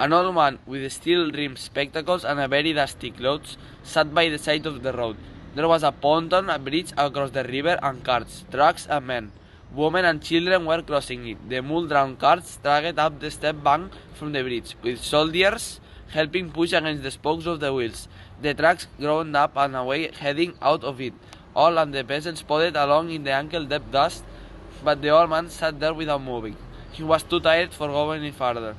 An old man with steel-rimmed spectacles and a very dusty clothes sat by the side of the road. There was a pontoon, a bridge across the river, and carts, trucks, and men. Women and children were crossing it. The mule-drawn carts dragged up the step bank from the bridge, with soldiers helping push against the spokes of the wheels. The trucks ground up and away, heading out of it. All and the peasants plodded along in the ankle-deep dust, but the old man sat there without moving. He was too tired for going any farther.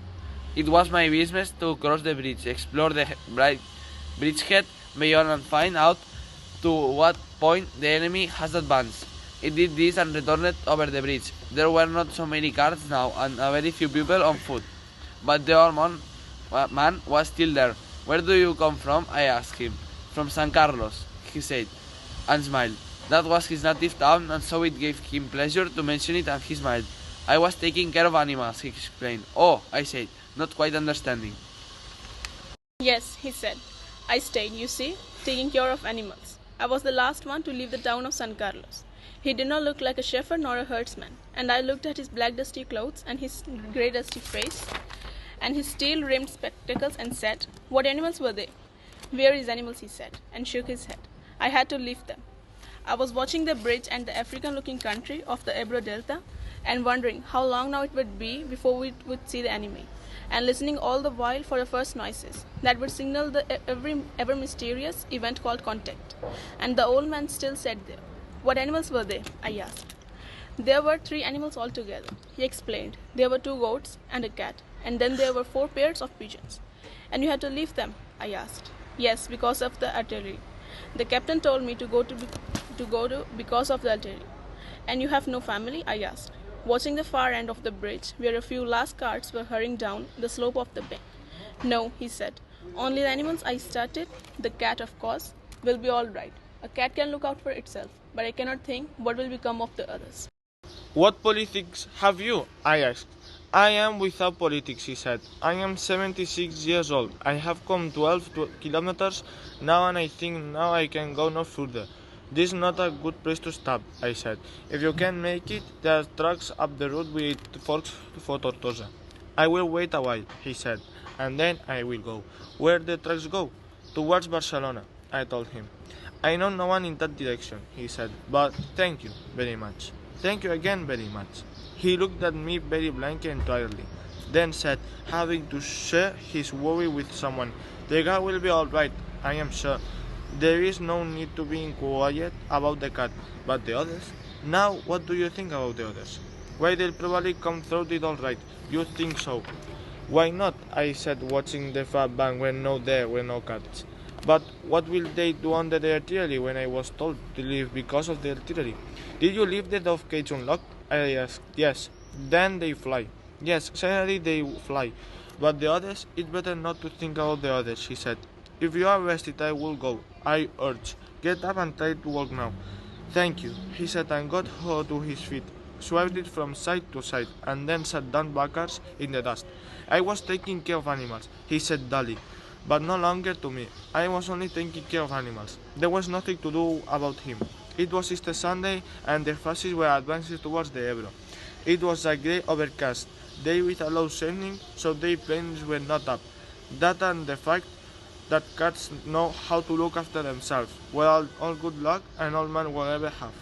It was my business to cross the bridge, explore the bright bridgehead beyond, and find out to what point the enemy has advanced. It did this and returned over the bridge. There were not so many cars now, and a very few people on foot. But the old man was still there. "Where do you come from?" I asked him. "From San Carlos," he said, and smiled. That was his native town, and so it gave him pleasure to mention it, and he smiled. "I was taking care of animals," he explained. "Oh," I said, not quite understanding. "Yes," he said. "I stayed, you see, taking care of animals. I was the last one to leave the town of San Carlos." He did not look like a shepherd nor a herdsman, and I looked at his black dusty clothes and his grey dusty face and his steel-rimmed spectacles and said, "What animals were they?" "Various animals," he said, and shook his head. "I had to leave them." I was watching the bridge and the African-looking country of the Ebro Delta and wondering how long now it would be before we would see the enemy, and listening all the while for the first noises that would signal the ever mysterious event called contact. And the old man still sat there. "What animals were they?" I asked. "There were 3 animals altogether," he explained. "There were 2 goats and a cat, and then there were 4 pairs of pigeons." "And you had to leave them?" I asked. "Yes, because of the artillery. The captain told me to go to because of the artillery." "And you have no family?" I asked, watching the far end of the bridge where a few last carts were hurrying down the slope of the bank. "No," he said. "Only the animals I started, the cat of course, will be all right. A cat can look out for itself, but I cannot think what will become of the others." "What politics have you?" I asked. "I am without politics," he said. "I am 76 years old. I have come 12 kilometers now, and I think now I can go no further." "This is not a good place to stop," I said. "If you can make it, there are trucks up the road with forks for Tortosa." "I will wait a while," he said, "and then I will go." "Where the trucks go?" "Towards Barcelona," I told him. "I know no one in that direction," he said, "but thank you very much." "Thank you again very much." He looked at me very blankly and tiredly, then said, having to share his worry with someone, "The cat will be all right, I am sure. There is no need to be quiet about the cat, but the others? Now, what do you think about the others?" "Why, they'll probably come through it all right." "You think so?" "Why not?" I said, watching the far bank when there were no cats. "But what will they do under the artillery when I was told to leave because of the artillery?" "Did you leave the dove cage unlocked?" I asked. "Yes." "Then they fly." "Yes, certainly they fly. But the others? It's better not to think about the others," she said. "If you are rested, I will go," I urged. "Get up and try to walk now." "Thank you," he said, and got to his feet, swept it from side to side, and then sat down backwards in the dust. "I was taking care of animals," he said dully, "but no longer to me. I was only taking care of animals. There was nothing to do about him." It was Easter Sunday, and the fascists were advancing towards the Ebro. It was a grey overcast day with a low shining, so their planes were not up. That and the fact that cats know how to look after themselves. Well, all good luck, and all man will ever have.